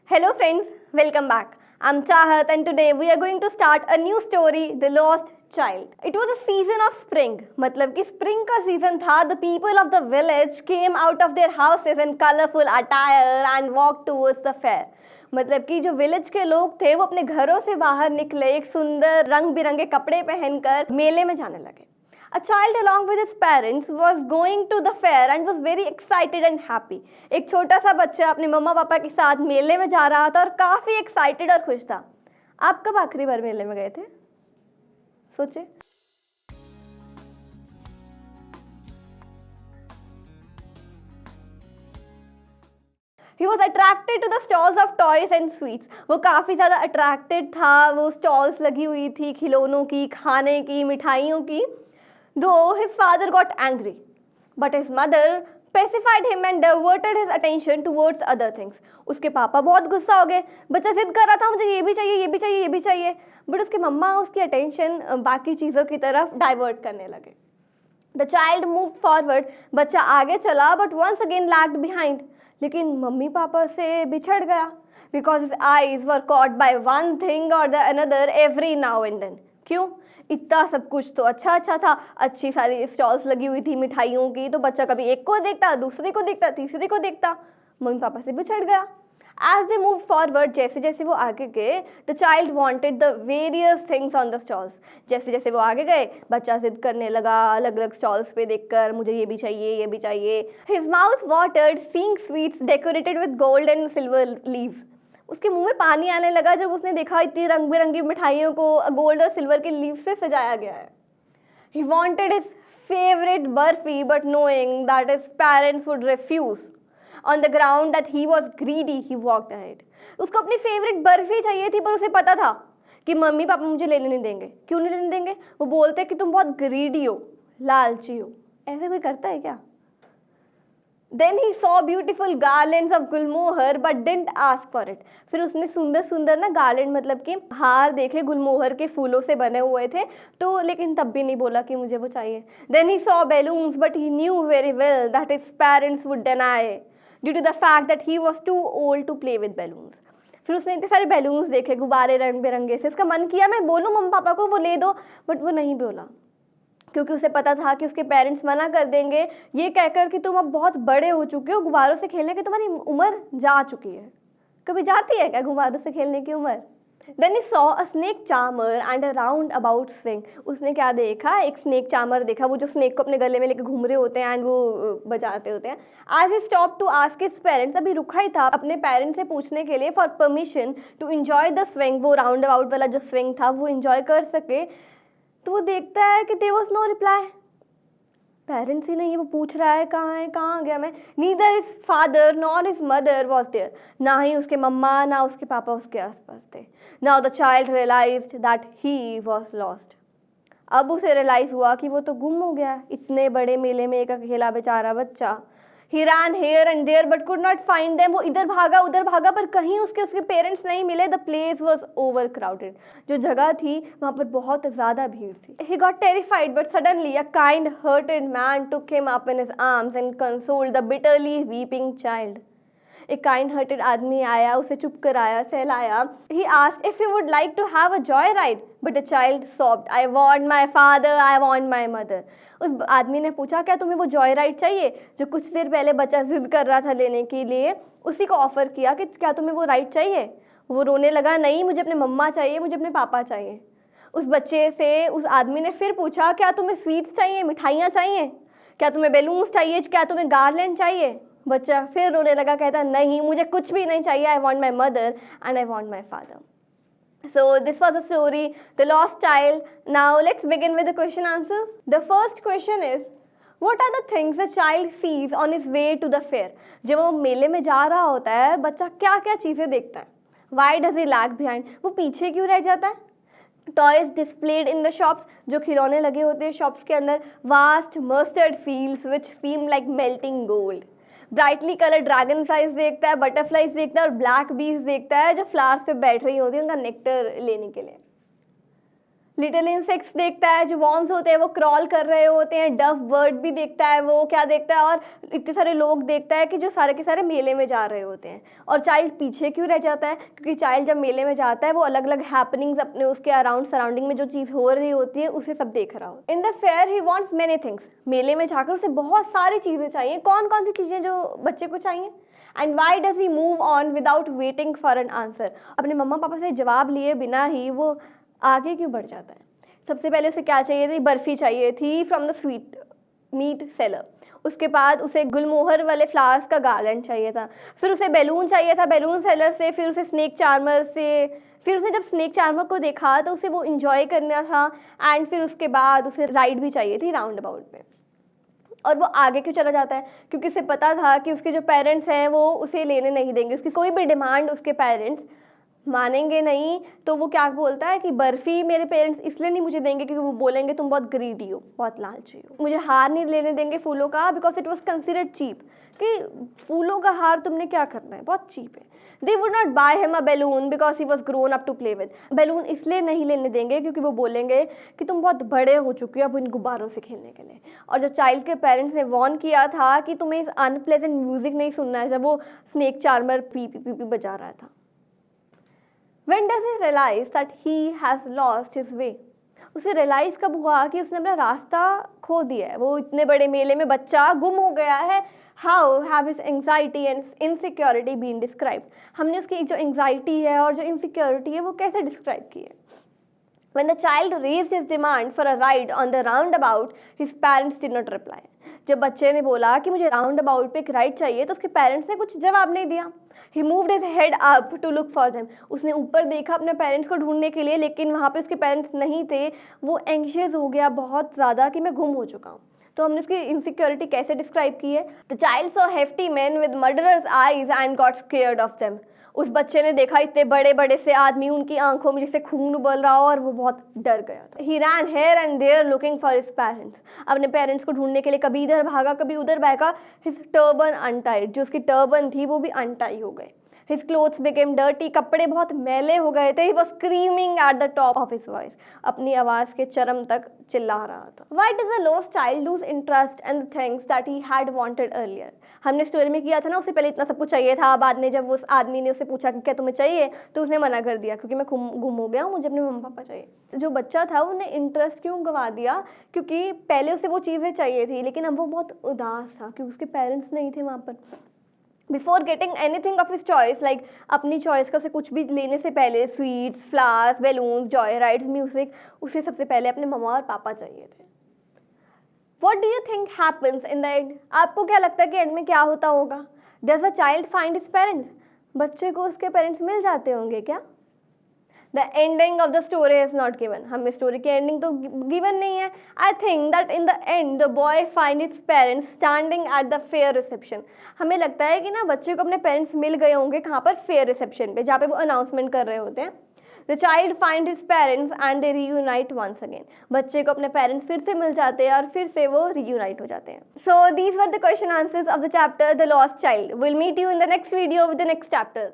Hello friends, welcome back. I'm Chahat and today we are going to start a new story, The Lost Child. It was a season of spring. मतलब कि spring का season था. The people of the village came out of their houses in colorful attire and walked towards the fair. मतलब कि जो village के लोग थे वो अपने घरों से बाहर निकले एक सुंदर रंग बिरंगे कपड़े पहनकर मेले में जाने लगे. A child along with his parents was going to the fair and was very excited and happy. एक छोटा सा बच्चा अपने मम्मा पापा के साथ मेले में जा रहा था और काफ़ी एक्साइटेड और खुश था. आप कब आखिरी बार मेले में गए थे? सोचे. He was attracted to the stalls of toys and sweets. वो काफ़ी ज़्यादा अट्रैक्टेड था. वो स्टॉल्स लगी हुई थी खिलौनों की, खाने की, मिठाइयों की. Though his father got angry, but his mother pacified him and diverted his attention towards other things. उसके पापा बहुत गुस्सा हो गए. बच्चा जिद कर रहा था मुझे ये भी चाहिए, ये भी चाहिए, ये भी चाहिए. बट उसके मम्मा उसकी अटेंशन बाकी चीज़ों की तरफ डाइवर्ट करने लगे. The child moved forward. बच्चा आगे चला but once again lagged behind. लेकिन मम्मी पापा से बिछड़ गया. Because his eyes were caught by one thing or the another every now and then. क्यों? इतना सब कुछ तो अच्छा था. अच्छी सारी स्टॉल्स लगी हुई थी मिठाइयों की. तो बच्चा कभी एक को देखता, दूसरे को देखता, तीसरे को देखता. मम्मी पापा से बिछड़ गया. As they moved forward, जैसे जैसे वो आगे गए, the child wanted the various things on the stalls. जैसे जैसे वो आगे गए, बच्चा जिद करने लगा अलग अलग स्टॉल्स पे देखकर मुझे ये भी चाहिए, ये भी चाहिए. His mouth watered seeing sweets decorated with gold and silver leaves. उसके मुंह में पानी आने लगा जब उसने देखा इतनी रंग बिरंगी मिठाइयों को गोल्ड और सिल्वर के लीफ से सजाया गया है. He wanted his favorite barfi but knowing that his parents would refuse. On the ground that he was greedy, he walked ahead. उसको अपनी फेवरेट बर्फी चाहिए थी पर उसे पता था कि मम्मी पापा मुझे लेने नहीं देंगे. क्यों नहीं लेने देंगे? वो बोलते कि तुम बहुत ग्रीडी हो, लालची हो. ऐसे कोई करता है क्या? Then he saw beautiful garlands of Gulmohar but didn't ask for it. फिर उसने सुंदर सुंदर ना गार्लैंड मतलब कि हार देखे गुलमोहर के फूलों से बने हुए थे तो लेकिन तब भी नहीं बोला कि मुझे वो चाहिए. Then he saw balloons but he knew very well that his parents would deny due to the fact that he was too old to play with balloons. फिर उसने इतने सारे बैलून्स देखे गुब्बारे रंग बिरंगे से. उसका मन किया मैं बोलूँ मम्मी पापा को वो ले दो बट वो नहीं बोला क्योंकि उसे पता था कि उसके पेरेंट्स मना कर देंगे ये कहकर कि तुम अब बहुत बड़े हो चुके हो, गुब्बारों से खेलने की तुम्हारी उम्र जा चुकी है. कभी जाती है क्या गुब्बारों से खेलने की उम्र? Then he saw a snake charmer and a roundabout swing. उसने क्या देखा? एक स्नेक चार्मर देखा, वो जो स्नेक को अपने गले में लेके घूम रहे होते हैं एंड वो बजाते होते हैं. As he stopped to ask his parents, अभी रुका ही था अपने पेरेंट्स से पूछने के लिए for permission to enjoy the swing. वो राउंड वाला जो स्विंग था वो इंजॉय कर सके. तो वो देखता है कि there was no reply. Parents ही नहीं है. वो पूछ रहा है कहाँ गया मैं. Neither his father nor his mother was there. ना ही उसके मम्मा ना उसके पापा उसके आसपास थे. Now the child realized that he was lost. अब उसे रियलाइज हुआ कि वो तो गुम हो गया. इतने बड़े मेले में एक अकेला बेचारा बच्चा. He ran here and there but could not find them. वो इधर भागा उधर भागा पर कहीं उसके पेरेंट्स नहीं मिले. The place was overcrowded. जो जगह थी वहाँ पर बहुत ज़्यादा भीड़ थी. He got terrified but suddenly a kind-hearted man took him up in his arms and consoled the bitterly weeping child. एक काइंड हार्टेड आदमी आया, उसे चुप कराया, सहलाया. He asked if he would like to have a joyride, but the child sobbed, I want my father, I want my mother. उस आदमी ने पूछा क्या तुम्हें वो जॉय राइड चाहिए जो कुछ देर पहले बच्चा जिद कर रहा था लेने के लिए. उसी को ऑफर किया कि क्या तुम्हें वो राइड चाहिए. वो रोने लगा नहीं मुझे अपने मम्मा चाहिए, मुझे अपने पापा चाहिए. उस बच्चे से उस आदमी ने फिर पूछा क्या तुम्हें स्वीट्स चाहिए, मिठाइयाँ चाहिए, क्या तुम्हें बैलून्स चाहिए, क्या तुम्हें गार्लैंड चाहिए. बच्चा फिर रोने लगा, कहता नहीं मुझे कुछ भी नहीं चाहिए. I want my mother and I want my father. So this was a story, The Lost Child. Now let's begin with the question answers. The first question is, what are the things the child sees on his way to the fair? जब वो मेले में जा रहा होता है बच्चा क्या क्या चीज़ें देखता है. Why does he lag behind? वो पीछे क्यों रह जाता है. Toys displayed in the shops, जो खिलौने लगे होते हैं शॉप्स के अंदर. Vast mustard fields which seem like melting gold. Brightly colour dragon flies देखता है, बटरफ्लाइज देखता है और ब्लैक बीज देखता है जो फ्लावर्स पे बैठ रही होती है उनका नेक्टर लेने के लिए. लिटिल इंसेक्ट्स देखता है, जो वॉर्म्स होते हैं वो क्रॉल कर रहे होते हैं, डफ बर्ड भी देखता है, वो क्या देखता है, और इतने सारे लोग देखता है कि जो सारे के सारे मेले में जा रहे होते हैं। और चाइल्ड पीछे क्यों रह जाता है? क्योंकि चाइल्ड जब मेले में जाता है वो अलग अलग हैपनिंग्स अपने उसके अराउंड सराउंडिंग में जो चीज़ हो रही होती है उसे सब देख रहा हो। In the fair he wants many things, मेले में जाकर उसे बहुत सारी चीज़ें चाहिए। कौन कौन सी चीज़ें जो बच्चे को चाहिए? And why does he move on without waiting for an answer? अपने मम्मा पापा से जवाब लिए बिना ही वो आगे क्यों बढ़ जाता है? सबसे पहले उसे क्या चाहिए थी? बर्फ़ी चाहिए थी from the sweet meat seller. उसके बाद उसे गुलमोहर वाले फ्लावर्स का गार्लैंड चाहिए था। फिर उसे बैलून चाहिए था बैलून सेलर से। फिर उसे स्नेक चार्मर से। फिर उसने जब स्नेक चार्मर को देखा तो उसे वो इन्जॉय करना था। एंड फिर उसके बाद उसे राइड भी चाहिए थी राउंड अबाउट में। और वो आगे क्यों चला जाता है? क्योंकि उसे पता था कि उसके जो पेरेंट्स हैं वो उसे लेने नहीं देंगे। उसकी कोई भी डिमांड उसके पेरेंट्स मानेंगे नहीं। तो वो क्या बोलता है कि बर्फ़ी मेरे पेरेंट्स इसलिए नहीं मुझे देंगे क्योंकि वो बोलेंगे तुम बहुत ग्रीडी हो, बहुत लालची हो। मुझे हार नहीं लेने देंगे फूलों का because it was considered cheap, कि फूलों का हार तुमने क्या करना है, बहुत चीप है। They would not buy him a balloon because he was grown up to play with. Balloon इसलिए नहीं लेने देंगे क्योंकि वो बोलेंगे कि तुम बहुत बड़े हो चुके हो अब इन गुब्बारों से खेलने के लिए। और जो चाइल्ड के पेरेंट्स ने वॉर्न किया था कि तुम्हें इस अनप्लेजेंट म्यूजिक नहीं सुनना है, जब वो snake charmer P P P P बजा रहा था। When does he realize that he has lost his way? उसे रियलाइज़ कब हुआ कि उसने अपना रास्ता खो दिया है? वो इतने बड़े मेले में बच्चा गुम हो गया है। How have his anxiety and insecurity been described? हमने उसकी जो एंग्जाइटी है और जो इनसिक्योरिटी है वो कैसे डिस्क्राइब की है? When the child raised his demand for a ride on the roundabout, his parents did not reply. जब बच्चे ने बोला कि मुझे राउंड अबाउट पे एक राइड चाहिए तो उसके पेरेंट्स ने कुछ जवाब नहीं दिया। He moved his head up to look for them. उसने ऊपर देखा अपने पेरेंट्स को ढूंढने के लिए, लेकिन वहाँ पे उसके पेरेंट्स नहीं थे। वो एंशियस हो गया बहुत ज़्यादा कि मैं गुम हो चुका हूँ। तो हमने उसकी इनसिक्योरिटी कैसे डिस्क्राइब की है? The child saw hefty man with murderers eyes and got scared of them. उस बच्चे ने देखा इतने बड़े बड़े से आदमी, उनकी आंखों में जिससे खून उबल रहा हो, और वो बहुत डर गया था। He ran here and there looking for his parents. अपने पेरेंट्स को ढूंढने के लिए कभी इधर भागा कभी उधर भागा। हिज टर्बन अनटाइड, जो उसकी टर्बन थी वो भी अनटाई हो गए। His clothes became dirty, कपड़े बहुत मैले हो गए थे। He was screaming at the top of his voice, अपनी आवाज़ के चरम तक चिल्ला रहा था। Why does a lost child lose interest in the things that he had wanted earlier? हमने स्टोरी में किया था ना, उसे पहले इतना सब कुछ चाहिए था, बाद में जब उस आदमी ने उसे पूछा कि क्या तुम्हें चाहिए, तो उसने मना कर दिया क्योंकि मैं गुम हो गया हूँ, मुझे अपने मम्मा पापा चाहिए। जो बच्चा था उन्हें इंटरेस्ट क्यों गंवा दिया? क्योंकि पहले उसे वो चीज़ें चाहिए थी, लेकिन अब वो बहुत उदास था क्योंकि उसके पेरेंट्स नहीं थे वहाँ पर। Before getting anything of his choice, like अपनी चॉइस का उसे कुछ भी लेने से पहले, sweets, flowers, balloons, Joy rides, music, उसे सबसे पहले अपने मम्मा और पापा चाहिए थे। What do you think happens in the end? आपको क्या लगता है कि एंड में क्या होता होगा? Does a child find his parents? बच्चे को उसके पेरेंट्स मिल जाते होंगे क्या? The ending of the story is not given. हमें स्टोरी की एंडिंग तो गिवन नहीं है। I think that in the end the boy find his parents standing at the fair reception. हमें लगता है कि ना बच्चे को अपने पेरेंट्स मिल गए होंगे, कहाँ पर? फेयर रिसेप्शन पे, जहाँ पे वो अनाउंसमेंट कर रहे होते हैं। The child find his parents and they reunite once again. बच्चे को अपने पेरेंट्स फिर से मिल जाते हैं और फिर से वो रीयूनाइट हो जाते हैं। So these were the question answers of the chapter the lost child. Will meet you in the next video with the next chapter.